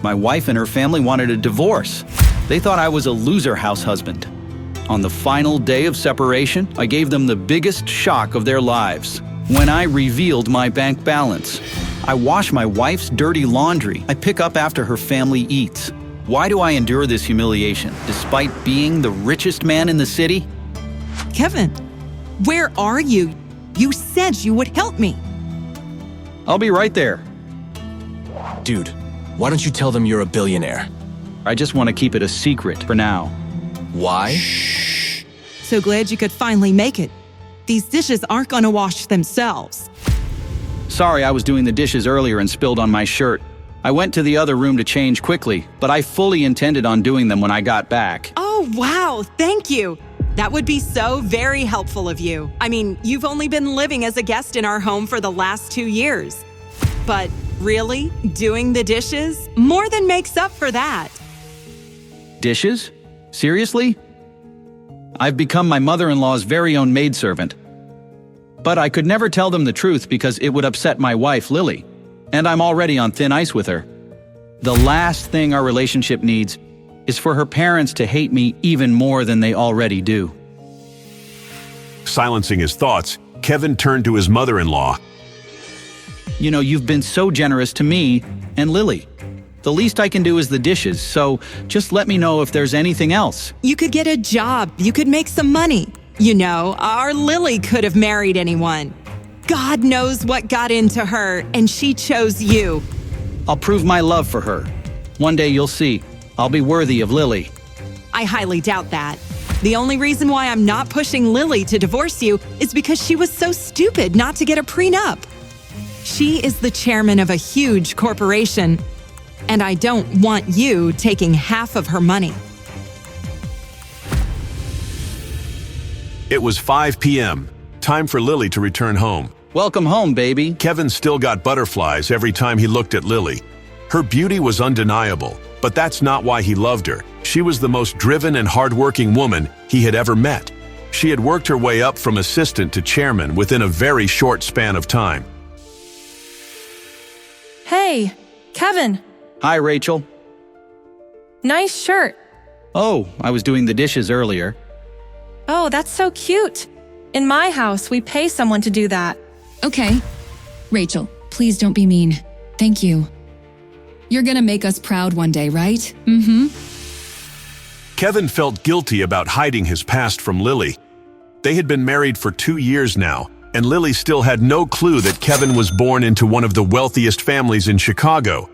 My wife and her family wanted a divorce. They thought I was a loser house husband. On the final day of separation, I gave them the biggest shock of their lives when I revealed my bank balance. I wash my wife's dirty laundry. I pick up after her family eats. Why do I endure this humiliation, despite being the richest man in the city? Kevin, where are you? You said you would help me. I'll be right there. Dude, why don't you tell them you're a billionaire? I just want to keep it a secret for now. Why? So glad you could finally make it. These dishes aren't gonna wash themselves. Sorry, I was doing the dishes earlier and spilled on my shirt. I went to the other room to change quickly, but I fully intended on doing them when I got back. Oh, wow, thank you. That would be so very helpful of you. I mean, you've only been living as a guest in our home for the last 2 years. But really, doing the dishes more than makes up for that. Dishes? Seriously? I've become my mother-in-law's very own maidservant. But I could never tell them the truth because it would upset my wife, Lily. And I'm already on thin ice with her. The last thing our relationship needs is for her parents to hate me even more than they already do. Silencing his thoughts, Kevin turned to his mother-in-law. You know, you've been so generous to me and Lily. The least I can do is the dishes, so just let me know if there's anything else. You could get a job. You could make some money. You know, our Lily could have married anyone. God knows what got into her, and she chose you. I'll prove my love for her. One day you'll see. I'll be worthy of Lily. I highly doubt that. The only reason why I'm not pushing Lily to divorce you is because she was so stupid not to get a prenup. She is the chairman of a huge corporation, and I don't want you taking half of her money. It was 5 p.m. Time for Lily to return home. Welcome home, baby. Kevin still got butterflies every time he looked at Lily. Her beauty was undeniable, but that's not why he loved her. She was the most driven and hardworking woman he had ever met. She had worked her way up from assistant to chairman within a very short span of time. Hey, Kevin. Hi, Rachel. Nice shirt. Oh, I was doing the dishes earlier. Oh, that's so cute. In my house, we pay someone to do that. Okay. Rachel, please don't be mean. Thank you. You're gonna make us proud one day, right? Mm-hmm. Kevin felt guilty about hiding his past from Lily. They had been married for 2 years now, and Lily still had no clue that Kevin was born into one of the wealthiest families in Chicago.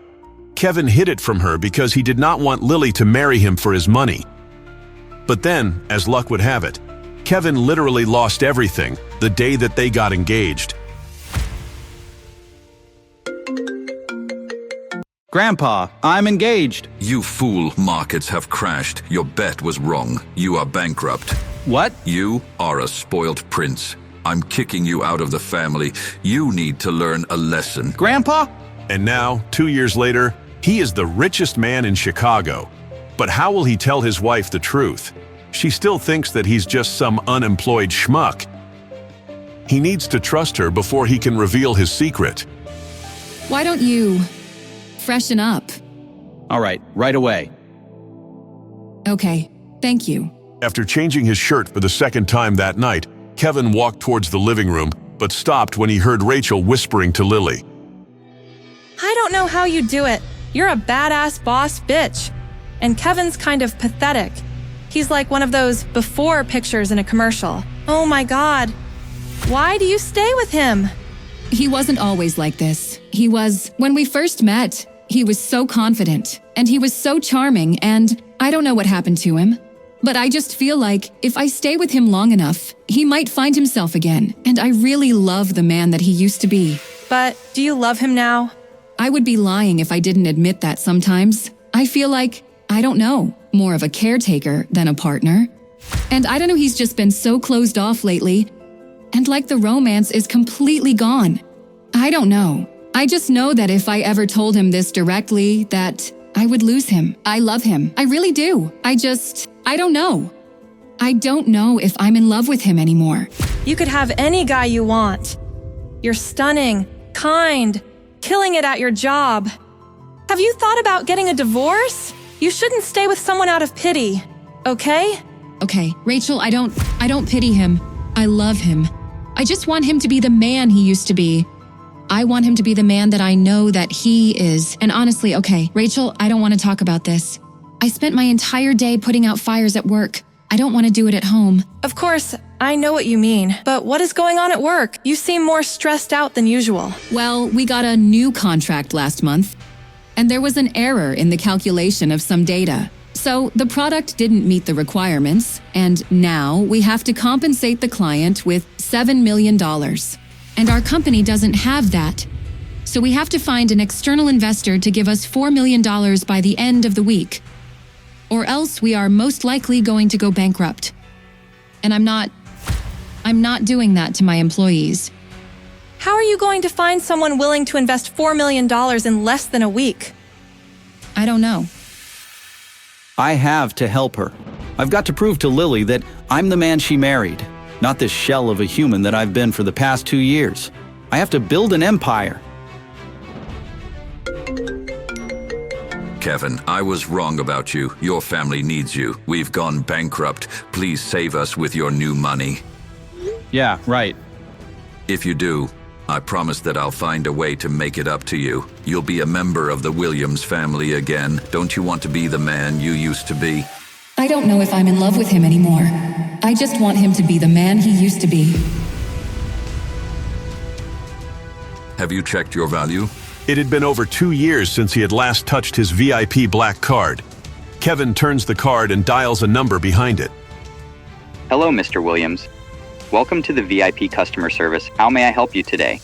Kevin hid it from her because he did not want Lily to marry him for his money. But then, as luck would have it, Kevin literally lost everything the day that they got engaged. Grandpa, I'm engaged. You fool, markets have crashed. Your bet was wrong. You are bankrupt. What? You are a spoiled prince. I'm kicking you out of the family. You need to learn a lesson. Grandpa? And now, 2 years later, he is the richest man in Chicago. But how will he tell his wife the truth? She still thinks that he's just some unemployed schmuck. He needs to trust her before he can reveal his secret. Why don't you freshen up? All right, right away. Okay, thank you. After changing his shirt for the second time that night, Kevin walked towards the living room, but stopped when he heard Rachel whispering to Lily. I don't know how you do it. You're a badass boss bitch. And Kevin's kind of pathetic. He's like one of those before pictures in a commercial. Oh my God. Why do you stay with him? He wasn't always like this. When we first met, he was so confident, and he was so charming, and I don't know what happened to him. But I just feel like if I stay with him long enough, he might find himself again, and I really love the man that he used to be. But do you love him now? I would be lying if I didn't admit that sometimes. I feel like, I don't know, more of a caretaker than a partner. And I don't know, he's just been so closed off lately, and like the romance is completely gone. I don't know. I just know that if I ever told him this directly, that I would lose him. I love him. I really do. I don't know. I don't know if I'm in love with him anymore. You could have any guy you want. You're stunning, kind, killing it at your job. Have you thought about getting a divorce? You shouldn't stay with someone out of pity, okay? Okay, Rachel, I don't pity him. I love him. I just want him to be the man he used to be. I want him to be the man that I know that he is. And honestly, okay, Rachel, I don't want to talk about this. I spent my entire day putting out fires at work. I don't want to do it at home. Of course, I know what you mean, but what is going on at work? You seem more stressed out than usual. Well, we got a new contract last month, and there was an error in the calculation of some data. So the product didn't meet the requirements, and now we have to compensate the client with $7 million. And our company doesn't have that. So we have to find an external investor to give us $4 million by the end of the week. Or else we are most likely going to go bankrupt. And I'm not doing that to my employees. How are you going to find someone willing to invest $4 million in less than a week? I don't know. I have to help her. I've got to prove to Lily that I'm the man she married, not this shell of a human that I've been for the past 2 years. I have to build an empire. Kevin, I was wrong about you. Your family needs you. We've gone bankrupt. Please save us with your new money. Yeah, right. If you do, I promise that I'll find a way to make it up to you. You'll be a member of the Williams family again. Don't you want to be the man you used to be? I don't know if I'm in love with him anymore. I just want him to be the man he used to be. Have you checked your value? It had been over 2 years since he had last touched his VIP black card. Kevin turns the card and dials a number behind it. Hello, Mr. Williams. Welcome to the VIP customer service. How may I help you today?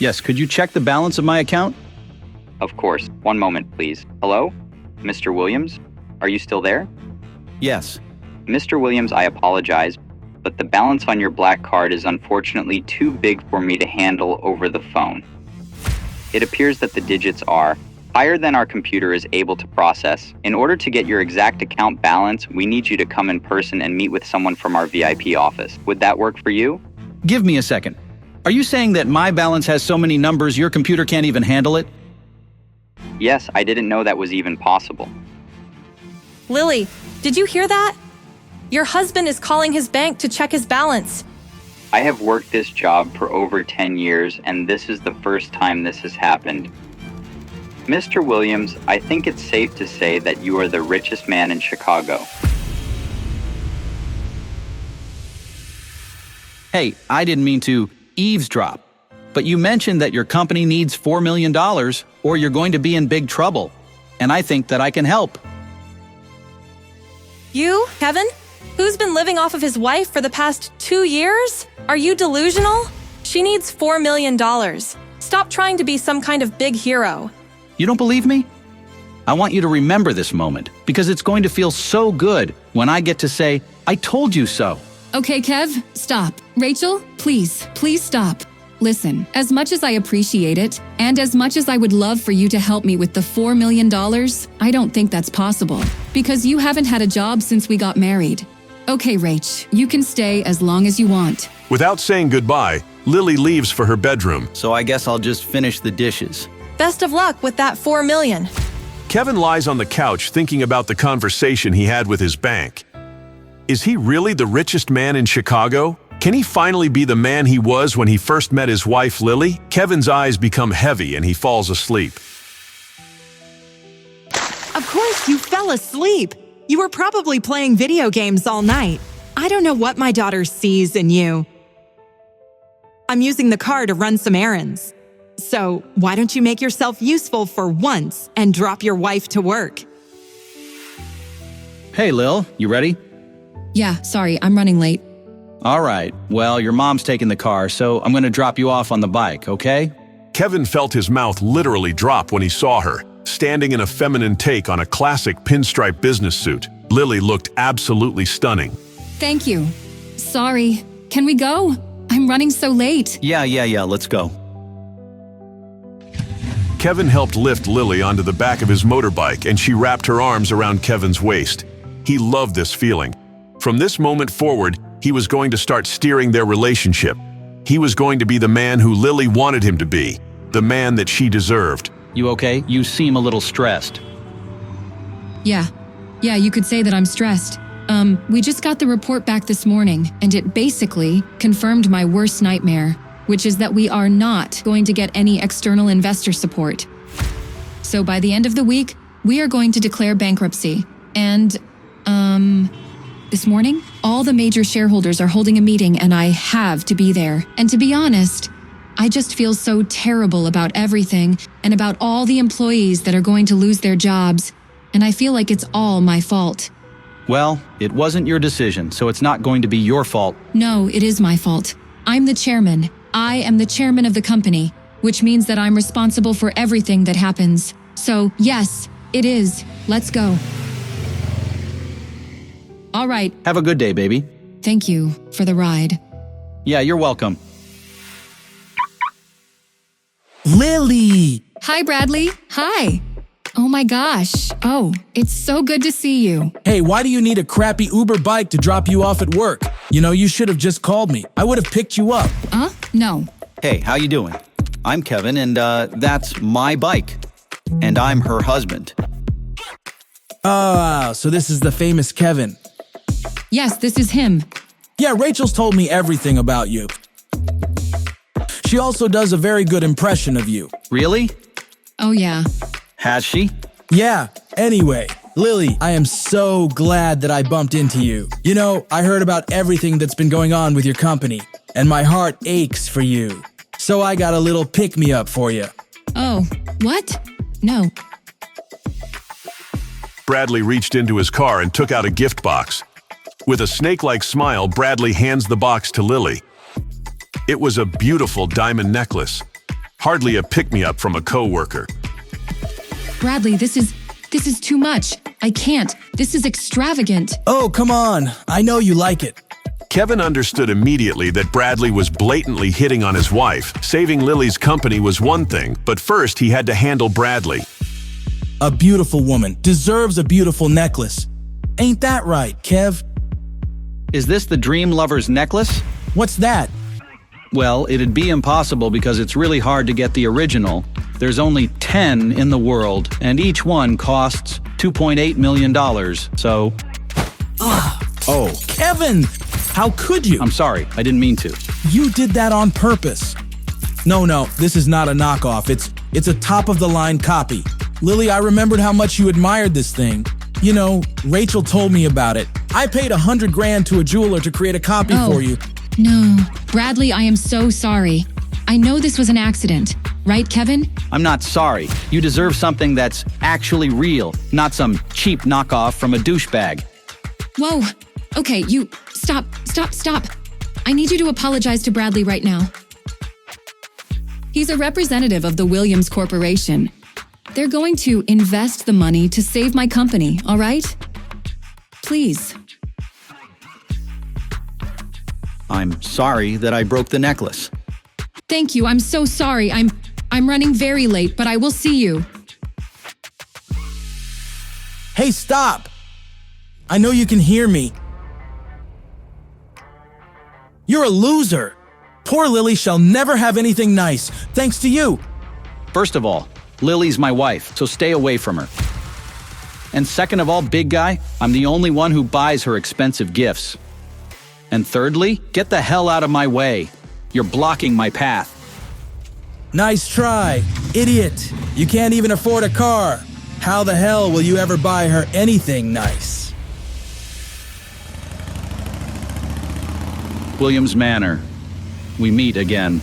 Yes, could you check the balance of my account? Of course. One moment, please. Hello? Mr. Williams? Are you still there? Yes. Mr. Williams, I apologize, but the balance on your black card is unfortunately too big for me to handle over the phone. It appears that the digits are higher than our computer is able to process. In order to get your exact account balance, we need you to come in person and meet with someone from our VIP office. Would that work for you? Give me a second. Are you saying that my balance has so many numbers your computer can't even handle it? Yes, I didn't know that was even possible. Lily, did you hear that? Your husband is calling his bank to check his balance. I have worked this job for over 10 years, and this is the first time this has happened. Mr. Williams, I think it's safe to say that you are the richest man in Chicago. Hey, I didn't mean to eavesdrop, but you mentioned that your company needs $4 million or you're going to be in big trouble, and I think that I can help. You, Kevin? Who's been living off of his wife for the past 2 years? Are you delusional? She needs $4 million. Stop trying to be some kind of big hero. You don't believe me? I want you to remember this moment because it's going to feel so good when I get to say, I told you so. Okay, Kev, stop. Rachel, please stop. Listen, as much as I appreciate it, and as much as I would love for you to help me with the $4 million, I don't think that's possible, because you haven't had a job since we got married. Okay, Rach, you can stay as long as you want. Without saying goodbye, Lily leaves for her bedroom. So I guess I'll just finish the dishes. Best of luck with that $4 million. Kevin lies on the couch thinking about the conversation he had with his bank. Is he really the richest man in Chicago? Can he finally be the man he was when he first met his wife, Lily? Kevin's eyes become heavy and he falls asleep. Of course, you fell asleep. You were probably playing video games all night. I don't know what my daughter sees in you. I'm using the car to run some errands. So why don't you make yourself useful for once and drop your wife to work? Hey, Lil, you ready? Yeah, sorry, I'm running late. All right. Well, your mom's taking the car, so I'm going to drop you off on the bike, okay? Kevin felt his mouth literally drop when he saw her, standing in a feminine take on a classic pinstripe business suit. Lily looked absolutely stunning. Thank you. Sorry. Can we go? I'm running so late. Yeah, let's go. Kevin helped lift Lily onto the back of his motorbike and she wrapped her arms around Kevin's waist. He loved this feeling. From this moment forward, he was going to start steering their relationship. He was going to be the man who Lily wanted him to be, the man that she deserved. You okay? You seem a little stressed. Yeah, you could say that I'm stressed. We just got the report back this morning, and it basically confirmed my worst nightmare, which is that we are not going to get any external investor support. So by the end of the week, we are going to declare bankruptcy. And, this morning, all the major shareholders are holding a meeting and I have to be there. And to be honest, I just feel so terrible about everything and about all the employees that are going to lose their jobs. And I feel like it's all my fault. Well, it wasn't your decision, so it's not going to be your fault. No, it is my fault. I'm the chairman. I am the chairman of the company, which means that I'm responsible for everything that happens. So, yes, it is. Let's go. All right. Have a good day, baby. Thank you for the ride. Yeah, you're welcome. Lily! Hi, Bradley. Hi. Oh my gosh. Oh, it's so good to see you. Hey, why do you need a crappy Uber bike to drop you off at work? You know, you should have just called me. I would have picked you up. No. Hey, how you doing? I'm Kevin, and that's my bike. And I'm her husband. So this is the famous Kevin. Yes, this is him. Yeah, Rachel's told me everything about you. She also does a very good impression of you. Really? Oh yeah. Has she? Yeah, anyway, Lily, I am so glad that I bumped into you. You know, I heard about everything that's been going on with your company, and my heart aches for you. So I got a little pick-me-up for you. Oh, what? No. Bradley reached into his car and took out a gift box. With a snake-like smile, Bradley hands the box to Lily. It was a beautiful diamond necklace. Hardly a pick-me-up from a co-worker. Bradley, this is too much. I can't. This is extravagant. Oh, come on. I know you like it. Kevin understood immediately that Bradley was blatantly hitting on his wife. Saving Lily's company was one thing, but first he had to handle Bradley. A beautiful woman deserves a beautiful necklace. Ain't that right, Kev? Is this the Dream Lover's necklace? What's that? Well, it'd be impossible because it's really hard to get the original. There's only 10 in the world, and each one costs $2.8 million, so... Oh, Kevin! How could you? I'm sorry, I didn't mean to. You did that on purpose. No, this is not a knockoff. It's a top-of-the-line copy. Lily, I remembered how much you admired this thing. You know, Rachel told me about it. I paid $100,000 to a jeweler to create a copy for you. No. Bradley, I am so sorry. I know this was an accident. Right, Kevin? I'm not sorry. You deserve something that's actually real, not some cheap knockoff from a douchebag. Whoa. Okay, you... Stop. I need you to apologize to Bradley right now. He's a representative of the Williams Corporation. They're going to invest the money to save my company, all right? Please. I'm sorry that I broke the necklace. Thank you. I'm so sorry. I'm running very late, but I will see you. Hey, stop! I know you can hear me. You're a loser. Poor Lily shall never have anything nice, thanks to you. First of all, Lily's my wife, so stay away from her. And second of all, big guy, I'm the only one who buys her expensive gifts. And thirdly, get the hell out of my way. You're blocking my path. Nice try, idiot. You can't even afford a car. How the hell will you ever buy her anything nice? Williams Manor. We meet again.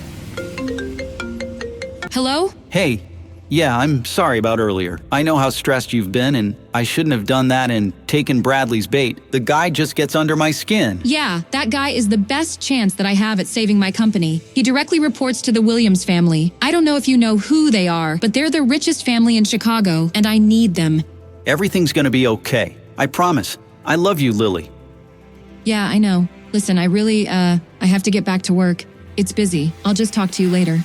Hello? Hey, yeah, I'm sorry about earlier. I know how stressed you've been, and I shouldn't have done that and taken Bradley's bait. The guy just gets under my skin. Yeah, that guy is the best chance that I have at saving my company. He directly reports to the Williams family. I don't know if you know who they are, but they're the richest family in Chicago, and I need them. Everything's gonna be okay. I promise. I love you, Lily. Yeah, I know. Listen, I have to get back to work. It's busy. I'll just talk to you later.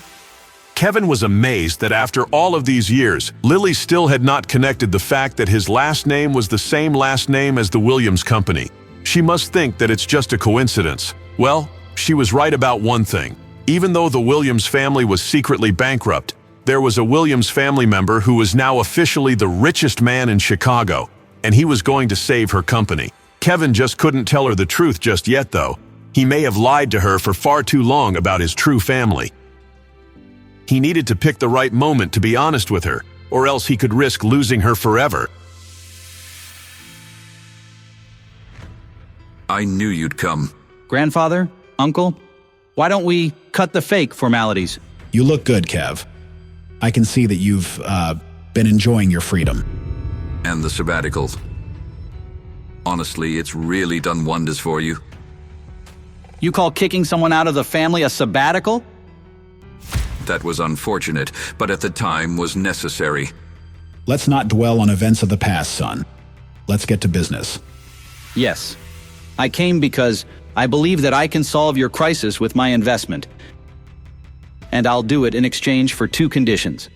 Kevin was amazed that after all of these years, Lily still had not connected the fact that his last name was the same last name as the Williams Company. She must think that it's just a coincidence. Well, she was right about one thing. Even though the Williams family was secretly bankrupt, There was a Williams family member who was now officially the richest man in Chicago, and he was going to save her company. Kevin just couldn't tell her the truth just yet, though. He may have lied to her for far too long about his true family. He needed to pick the right moment to be honest with her, or else he could risk losing her forever. I knew you'd come. Grandfather, uncle, why don't we cut the fake formalities? You look good, Kev. I can see that you've been enjoying your freedom. And the sabbatical. Honestly, it's really done wonders for you. You call kicking someone out of the family a sabbatical? That was unfortunate, but at the time was necessary. Let's not dwell on events of the past, son. Let's get to business. Yes. I came because I believe that I can solve your crisis with my investment. And I'll do it in exchange for 2 conditions.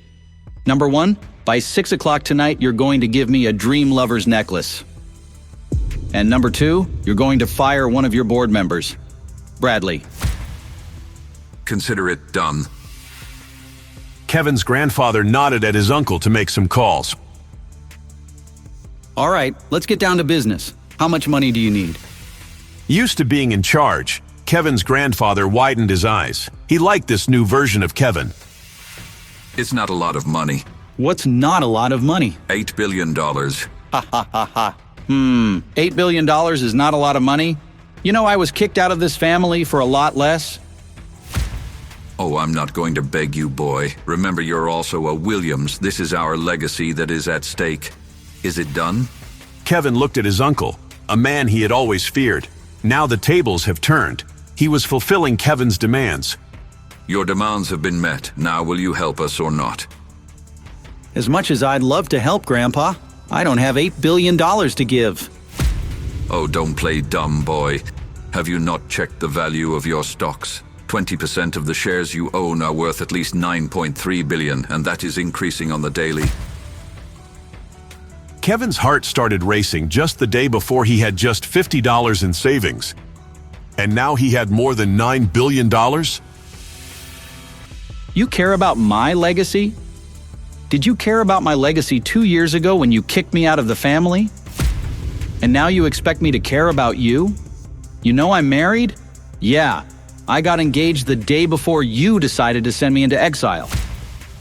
Number 1, by 6 o'clock tonight, you're going to give me a dream lover's necklace. And number 2, you're going to fire one of your board members, Bradley. Consider it done. Kevin's grandfather nodded at his uncle to make some calls. All right, let's get down to business. How much money do you need? Used to being in charge, Kevin's grandfather widened his eyes. He liked this new version of Kevin. It's not a lot of money. What's not a lot of money? $8 billion. Ha ha ha ha. $8 billion is not a lot of money? You know, I was kicked out of this family for a lot less. Oh, I'm not going to beg you, boy. Remember, you're also a Williams. This is our legacy that is at stake. Is it done? Kevin looked at his uncle, a man he had always feared. Now the tables have turned. He was fulfilling Kevin's demands. Your demands have been met. Now will you help us or not? As much as I'd love to help, Grandpa, I don't have $8 billion to give. Oh, don't play dumb, boy. Have you not checked the value of your stocks? 20% of the shares you own are worth at least $9.3 billion, and that is increasing on the daily. Kevin's heart started racing just the day before he had just $50 in savings. And now he had more than $9 billion? You care about my legacy? Did you care about my legacy 2 years ago when you kicked me out of the family? And now you expect me to care about you? You know I'm married? Yeah, I got engaged the day before you decided to send me into exile.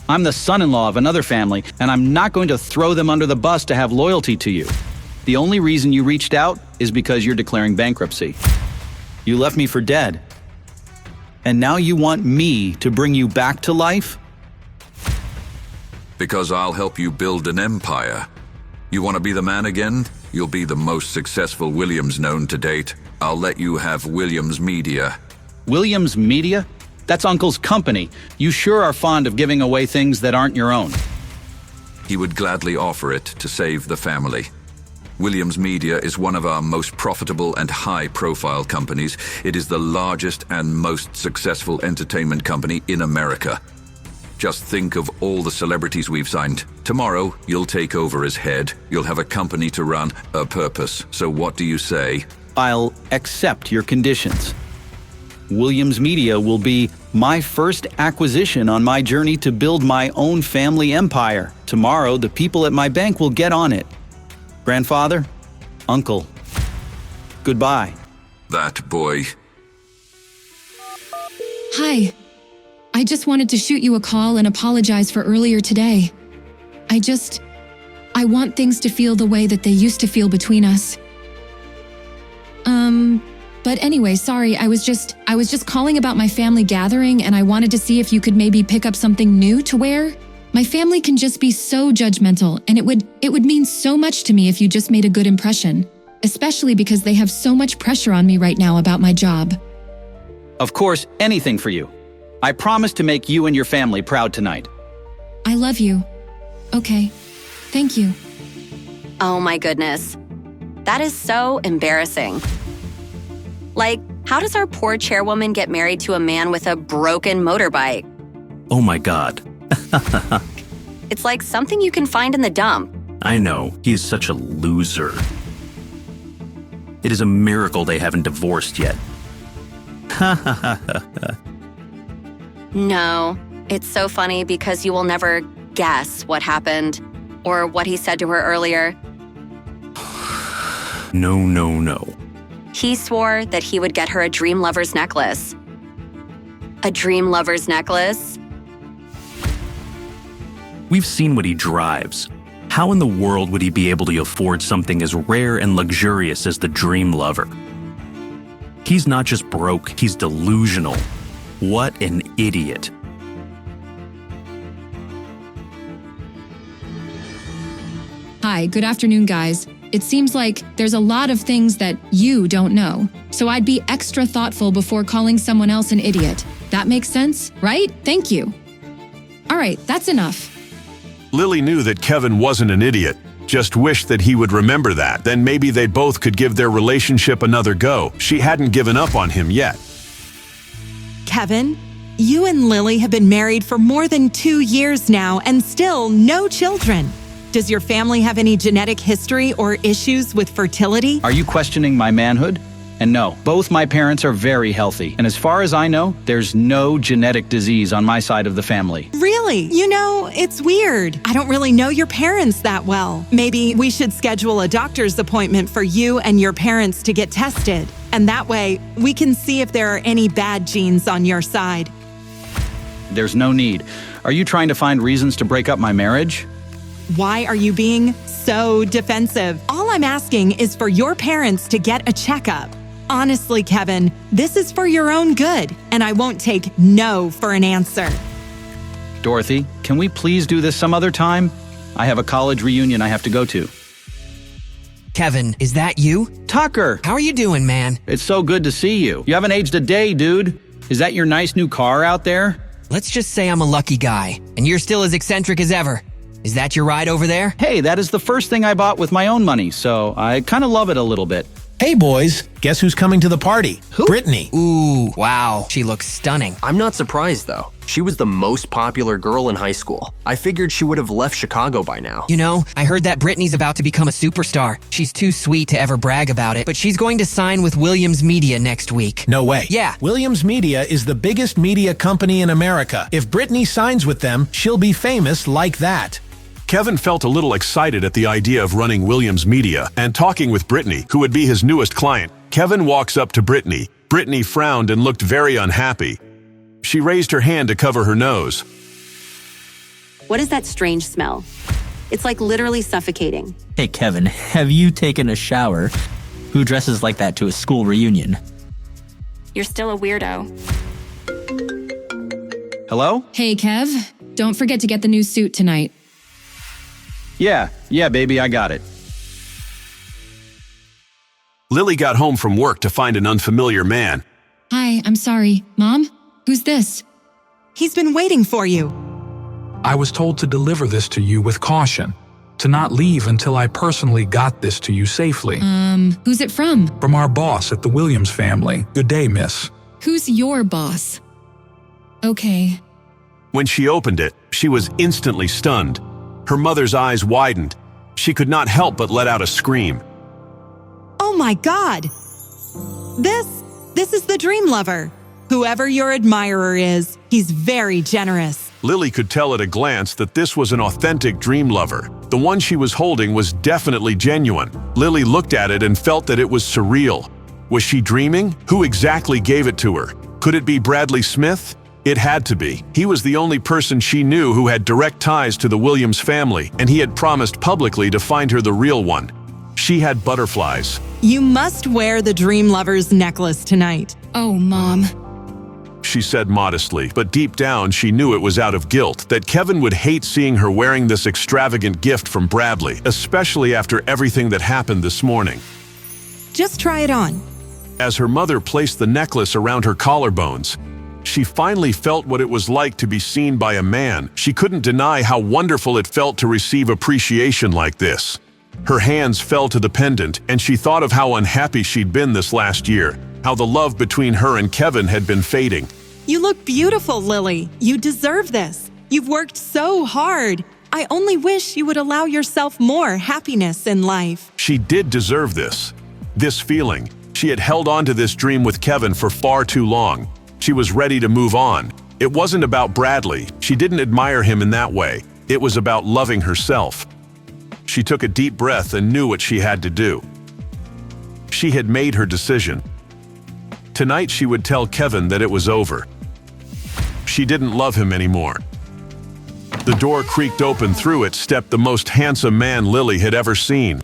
I'm the son-in-law of another family, and I'm not going to throw them under the bus to have loyalty to you. The only reason you reached out is because you're declaring bankruptcy. You left me for dead. And now you want me to bring you back to life? Because I'll help you build an empire. You want to be the man again? You'll be the most successful Williams known to date. I'll let you have Williams Media. Williams Media? That's Uncle's company. You sure are fond of giving away things that aren't your own. He would gladly offer it to save the family. Williams Media is one of our most profitable and high-profile companies. It is the largest and most successful entertainment company in America. Just think of all the celebrities we've signed. Tomorrow, you'll take over as head. You'll have a company to run, a purpose. So what do you say? I'll accept your conditions. Williams Media will be my first acquisition on my journey to build my own family empire. Tomorrow, the people at my bank will get on it. Grandfather, uncle, goodbye. That boy. Hi. I just wanted to shoot you a call and apologize for earlier today. I want things to feel the way that they used to feel between us. But anyway, sorry, I was just calling about my family gathering, and I wanted to see if you could maybe pick up something new to wear. My family can just be so judgmental, and it would mean so much to me if you just made a good impression, especially because they have so much pressure on me right now about my job. Of course, anything for you. I promise to make you and your family proud tonight. I love you. Okay. Thank you. Oh my goodness. That is so embarrassing. Like, how does our poor chairwoman get married to a man with a broken motorbike? Oh my God. It's like something you can find in the dump. I know, he is such a loser. It is a miracle they haven't divorced yet. No, It's so funny because you will never guess what happened or what he said to her earlier. No. He swore that he would get her a dream lover's necklace. A dream lover's necklace? We've seen what he drives. How in the world would he be able to afford something as rare and luxurious as the dream lover? He's not just broke, he's delusional. What an idiot. Hi, good afternoon, guys. It seems like there's a lot of things that you don't know, so I'd be extra thoughtful before calling someone else an idiot. That makes sense, right? Thank you. All right, that's enough. Lily knew that Kevin wasn't an idiot, just wished that he would remember that. Then maybe they both could give their relationship another go. She hadn't given up on him yet. Kevin, you and Lily have been married for more than 2 years now and still no children. Does your family have any genetic history or issues with fertility? Are you questioning my manhood? And no, both my parents are very healthy. And as far as I know, there's no genetic disease on my side of the family. Really? You know, it's weird. I don't really know your parents that well. Maybe we should schedule a doctor's appointment for you and your parents to get tested. And that way, we can see if there are any bad genes on your side. There's no need. Are you trying to find reasons to break up my marriage? Why are you being so defensive? All I'm asking is for your parents to get a checkup. Honestly, Kevin, this is for your own good, and I won't take no for an answer. Dorothy, can we please do this some other time? I have a college reunion I have to go to. Kevin, is that you? Tucker! How are you doing, man? It's so good to see you. You haven't aged a day, dude. Is that your nice new car out there? Let's just say I'm a lucky guy, and you're still as eccentric as ever. Is that your ride over there? Hey, that is the first thing I bought with my own money, so I kind of love it a little bit. Hey, boys, guess who's coming to the party? Who? Brittany. Ooh, wow, she looks stunning. I'm not surprised, though. She was the most popular girl in high school. I figured she would have left Chicago by now. You know, I heard that Brittany's about to become a superstar. She's too sweet to ever brag about it, but she's going to sign with Williams Media next week. No way. Yeah. Williams Media is the biggest media company in America. If Brittany signs with them, she'll be famous like that. Kevin felt a little excited at the idea of running Williams Media and talking with Brittany, who would be his newest client. Kevin walks up to Brittany. Brittany frowned and looked very unhappy. She raised her hand to cover her nose. What is that strange smell? It's like literally suffocating. Hey, Kevin, have you taken a shower? Who dresses like that to a school reunion? You're still a weirdo. Hello? Hey, Kev, don't forget to get the new suit tonight. Yeah, baby, I got it. Lily got home from work to find an unfamiliar man. Hi, I'm sorry. Mom? Who's this? He's been waiting for you. I was told to deliver this to you with caution, to not leave until I personally got this to you safely. Who's it from? From our boss at the Williams family. Good day, miss. Who's your boss? Okay. When she opened it, she was instantly stunned. Her mother's eyes widened. She could not help but let out a scream. Oh my God! This is the dream lover. Whoever your admirer is, he's very generous. Lily could tell at a glance that this was an authentic dream lover. The one she was holding was definitely genuine. Lily looked at it and felt that it was surreal. Was she dreaming? Who exactly gave it to her? Could it be Bradley Smith? It had to be. He was the only person she knew who had direct ties to the Williams family, and he had promised publicly to find her the real one. She had butterflies. You must wear the dream lover's necklace tonight. Oh, Mom. She said modestly, but deep down she knew it was out of guilt, that Kevin would hate seeing her wearing this extravagant gift from Bradley, especially after everything that happened this morning. Just try it on. As her mother placed the necklace around her collarbones, she finally felt what it was like to be seen by a man. She couldn't deny how wonderful it felt to receive appreciation like this. Her hands fell to the pendant, and she thought of how unhappy she'd been this last year, how the love between her and Kevin had been fading. You look beautiful, Lily. You deserve this. You've worked so hard. I only wish you would allow yourself more happiness in life. She did deserve this. This feeling. She had held on to this dream with Kevin for far too long. She was ready to move on. It wasn't about Bradley. She didn't admire him in that way. It was about loving herself. She took a deep breath and knew what she had to do. She had made her decision. Tonight she would tell Kevin that it was over. She didn't love him anymore. The door creaked open. Through it stepped the most handsome man Lily had ever seen.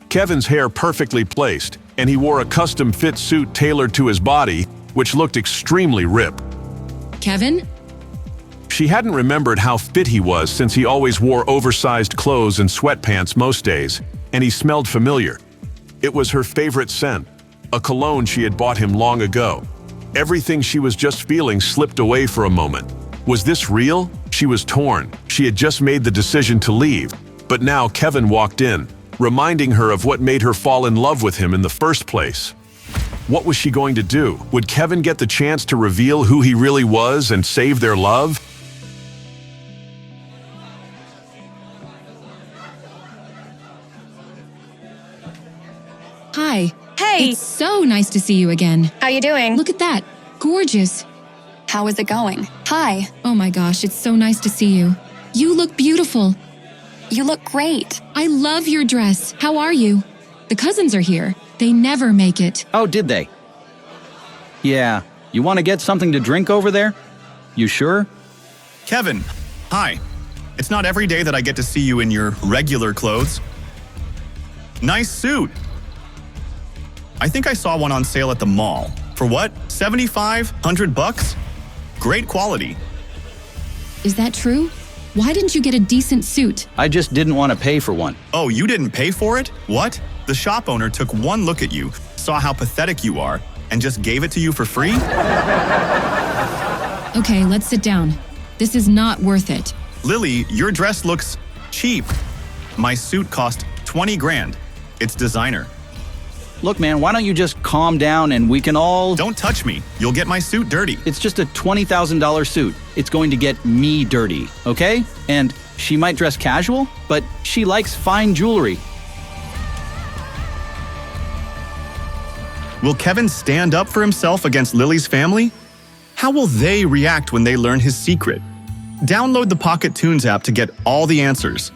Kevin's hair perfectly placed, and he wore a custom-fit suit tailored to his body, which looked extremely ripped. Kevin? She hadn't remembered how fit he was since he always wore oversized clothes and sweatpants most days, and he smelled familiar. It was her favorite scent, a cologne she had bought him long ago. Everything she was just feeling slipped away for a moment. Was this real? She was torn. She had just made the decision to leave, but now Kevin walked in, reminding her of what made her fall in love with him in the first place. What was she going to do? Would Kevin get the chance to reveal who he really was and save their love? Hi. Hey! It's so nice to see you again. How you doing? Look at that. Gorgeous. How is it going? Hi. Oh my gosh, it's so nice to see you. You look beautiful. You look great. I love your dress. How are you? The cousins are here. They never make it. Oh, did they? Yeah. You want to get something to drink over there? You sure? Kevin, hi. It's not every day that I get to see you in your regular clothes. Nice suit. I think I saw one on sale at the mall. For what? $7,500? Great quality. Is that true? Why didn't you get a decent suit? I just didn't want to pay for one. Oh, you didn't pay for it? What? The shop owner took one look at you, saw how pathetic you are, and just gave it to you for free? Okay, let's sit down. This is not worth it. Lily, your dress looks cheap. My suit cost 20 grand. It's designer. Look, man, why don't you just calm down and we can all... Don't touch me. You'll get my suit dirty. It's just a $20,000 suit. It's going to get me dirty, okay? And she might dress casual, but she likes fine jewelry. Will Kevin stand up for himself against Lily's family? How will they react when they learn his secret? Download the Pocket Toons app to get all the answers.